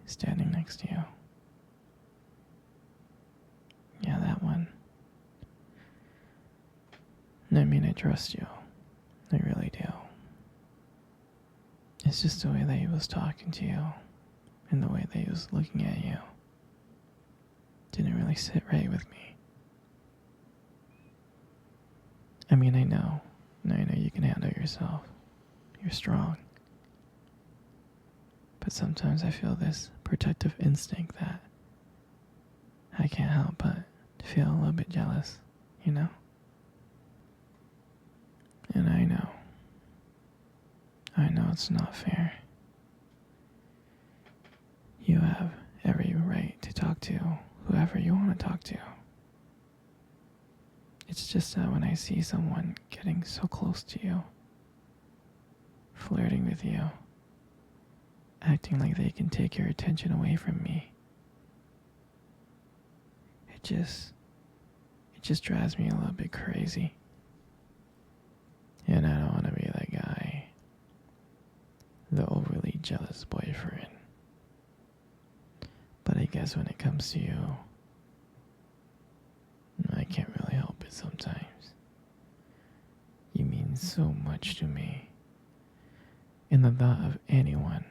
standing next to you. Yeah, that one. I mean, I trust you. I really do. It's just the way that he was talking to you and the way that he was looking at you didn't really sit right with me. I mean, I know you can handle yourself. You're strong. But sometimes I feel this protective instinct that I can't help but feel a little bit jealous, you know? And I know it's not fair. You have every right to talk to whoever you want to talk to. It's just that when I see someone getting so close to you, flirting with you, acting like they can take your attention away from me, it just drives me a little bit crazy. And I don't want to be that guy, the overly jealous boyfriend. But I guess when it comes to you, I can't really help it sometimes. You mean so much to me. And the thought of anyone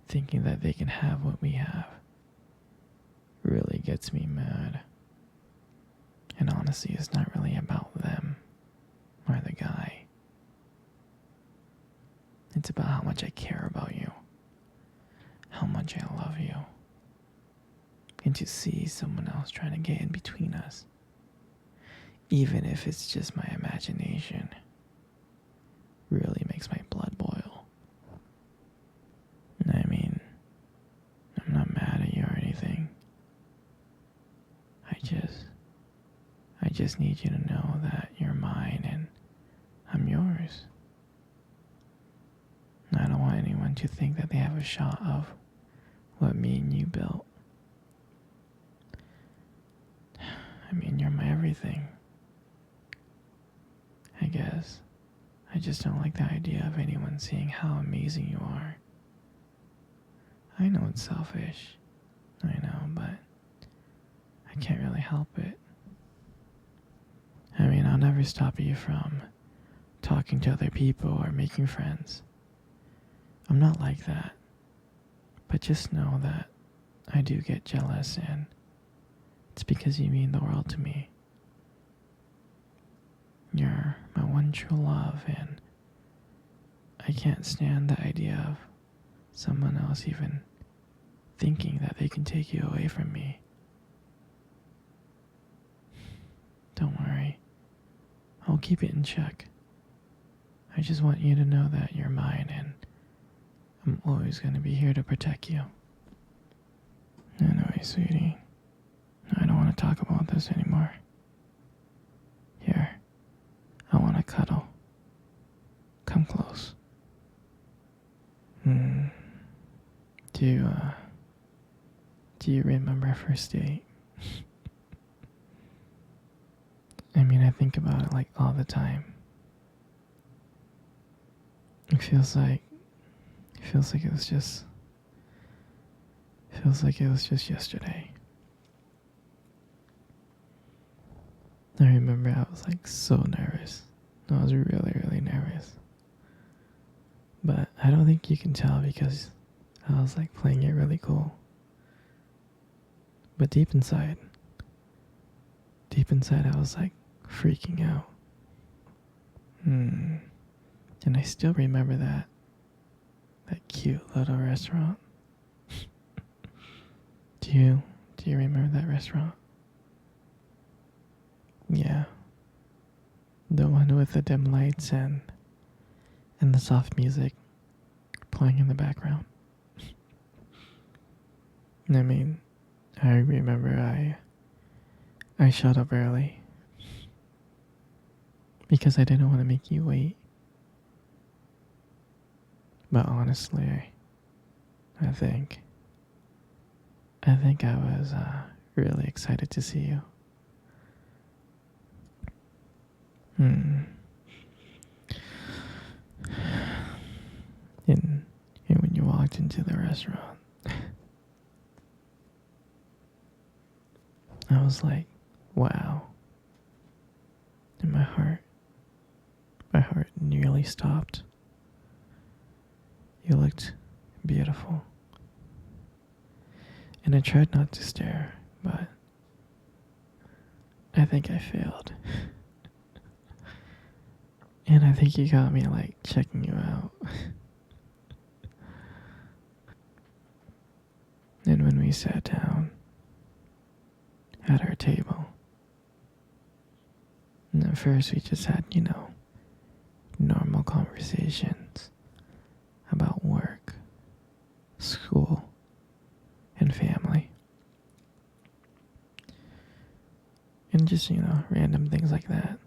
thinking that they can have what we have really gets me mad. And honestly, it's not really about them or the guy. It's about how much I care about you, how much I love you. And to see someone else trying to get in between us, even if it's just my imagination, really makes my blood boil. I mean, I'm not mad at you or anything. I just need you to know that you're mine and I'm yours. I don't want anyone to think that they have a shot of what me and you built. I mean, you're my everything. I guess. I just don't like the idea of anyone seeing how amazing you are. I know it's selfish. I know, but I can't really help it. I mean, I'll never stop you from talking to other people or making friends. I'm not like that. But just know that I do get jealous, and it's because you mean the world to me. You're my one true love, and I can't stand the idea of someone else even thinking that they can take you away from me. Don't worry. I'll keep it in check. I just want you to know that you're mine, and I'm always going to be here to protect you. Anyway, sweetie, I don't want to talk about this anymore. Here, I want to cuddle. Come close. Do you remember our first date? I mean, I think about it like all the time. It feels like it was just yesterday. I remember I was like so nervous. I was really, really nervous. But I don't think you can tell because I was like playing it really cool. But deep inside I was like freaking out. And I still remember that cute little restaurant. Do you remember that restaurant? Yeah. The one with the dim lights and the soft music playing in the background. I mean, I remember I showed up early because I didn't want to make you wait. But honestly, I think I was really excited to see you. And when you walked into the restaurant, was like, wow. And my heart nearly stopped. You looked beautiful. And I tried not to stare, but I think I failed. And I think you got me like checking you out. And when we sat down at our table, and at first we just had, normal conversations about work, school, and family. And just, random things like that.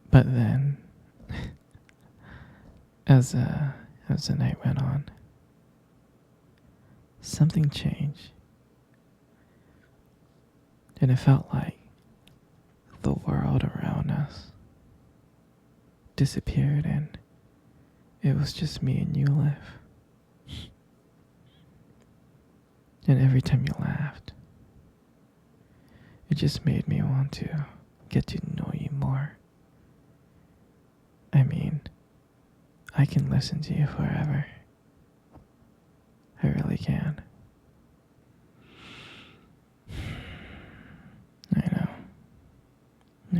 But then, as the night went on, something changed. And it felt like the world around us disappeared and it was just me and you left. And every time you laughed, it just made me want to get to know you more. I mean, I can listen to you forever. I really can.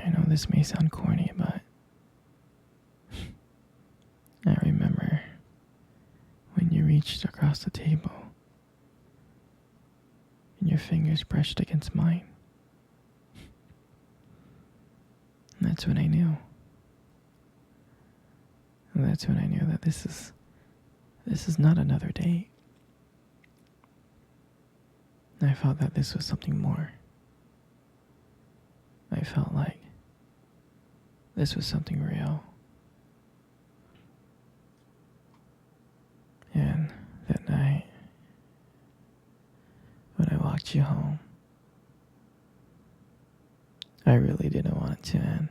I know this may sound corny, but I remember when you reached across the table and your fingers brushed against mine. And that's when I knew. And that's when I knew that this is not another date. I felt that this was something more. I felt like this was something real. And that night, when I walked you home, I really didn't want it to end.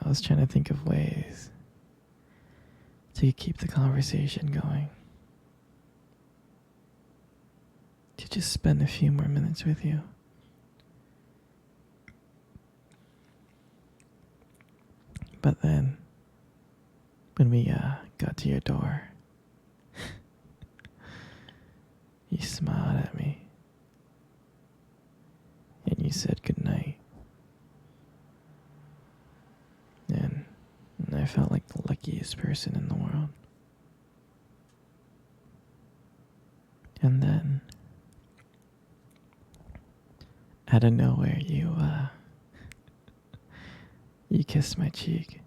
I was trying to think of ways to keep the conversation going. To just spend a few more minutes with you. But then, when we got to your door, you smiled at me. And you said goodnight. And I felt like the luckiest person in the world. And then, out of nowhere, you kissed my cheek.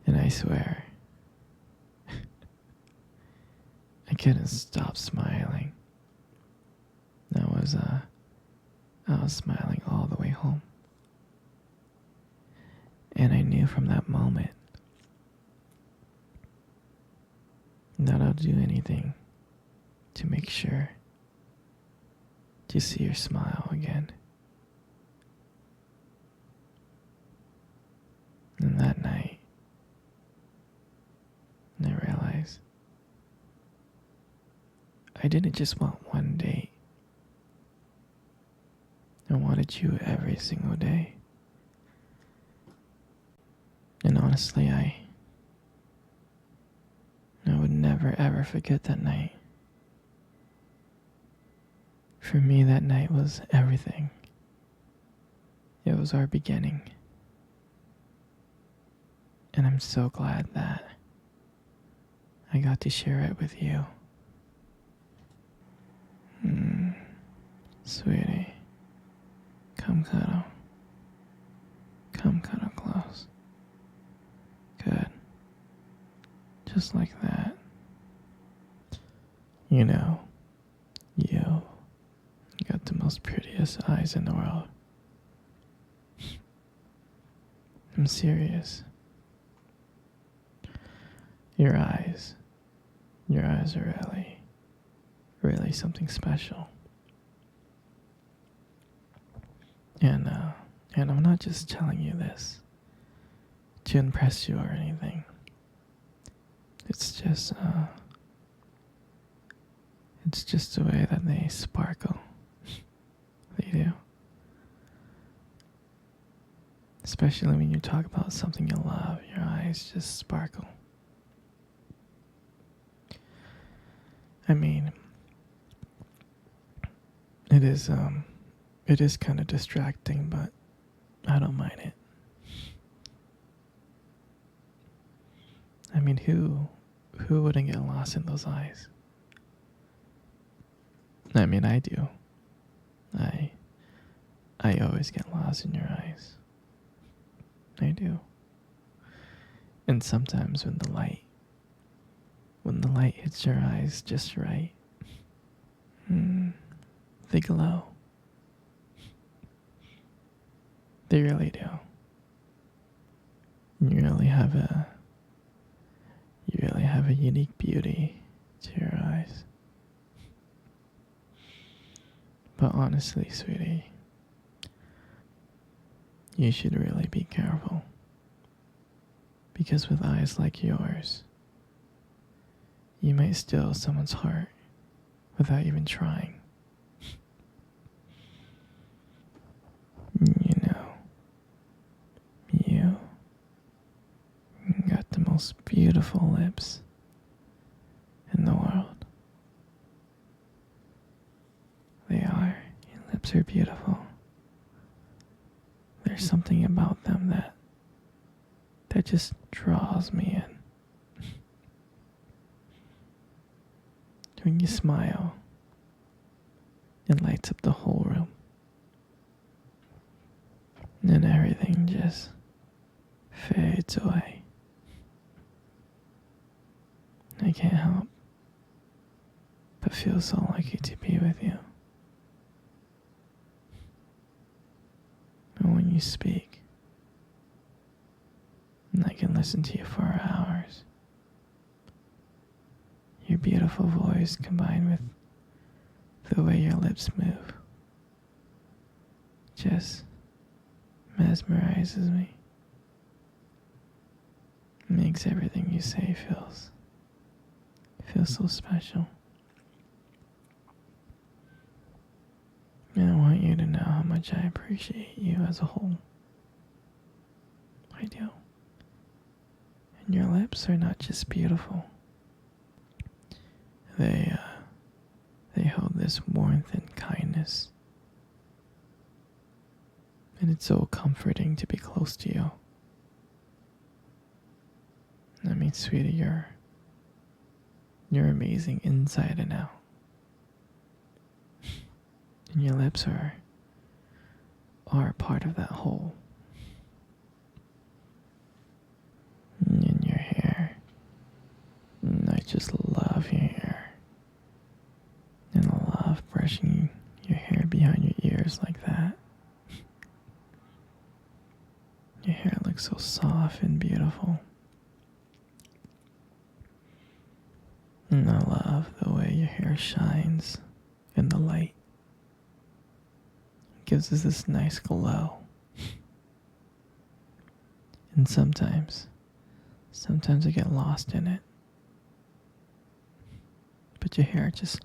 And I swear, I couldn't stop smiling. I was smiling all the way home. And I knew from that moment that I'll do anything to make sure to see your smile again. And that night, I realized I didn't just want one date. I wanted you every single day. And honestly, I would never ever forget that night. For me, that night was everything. It was our beginning. And I'm so glad that I got to share it with you. Sweetie, come cuddle. Come cuddle close. Good. Just like that. You got the most prettiest eyes in the world. I'm serious. Your eyes are really something special. And I'm not just telling you this to impress you or anything. It's just, it's just the way that they sparkle. They do. Especially when you talk about something you love, your eyes just sparkle. I mean, it is kind of distracting, but I don't mind it. I mean, who wouldn't get lost in those eyes? I mean, I do. I I always get lost in your eyes. I do. And sometimes when the light hits your eyes just right, they glow. They really do. You really have a unique beauty to your eyes. But honestly, sweetie, you should really be careful. Because with eyes like yours, you might steal someone's heart without even trying. You know, you got the most beautiful lips in the world. They are. Your lips are beautiful. There's something about them that just draws me in. When you smile, it lights up the whole room. And everything just fades away. I can't help but feel so lucky to be with you. And when you speak, I can listen to you for hours. Your beautiful voice combined with the way your lips move just mesmerizes me. Makes everything you say feels so special. And I want you to know how much I appreciate you as a whole. I do. And your lips are not just beautiful. They hold this warmth and kindness. And it's so comforting to be close to you. I mean, sweetie, you're amazing inside and out. And your lips are part of that whole. And your hair. And I just love your hair. And I love brushing your hair behind your ears like that. Your hair looks so soft and beautiful. And I love the way your hair shines in the light. It gives us this nice glow. And sometimes I get lost in it. But your hair just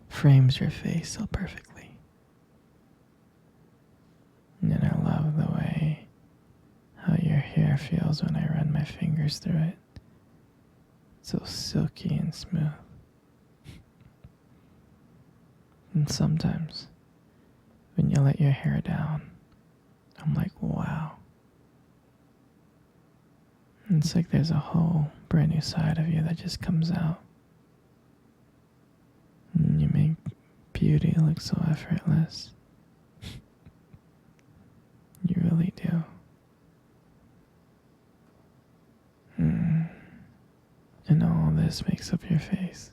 frames your face so perfectly. And I love the way how your hair feels when I run my fingers through it. So silky and smooth. And sometimes, when you let your hair down, I'm like, wow. And it's like there's a whole brand new side of you that just comes out. And you make beauty look so effortless. You really do. And all this makes up your face.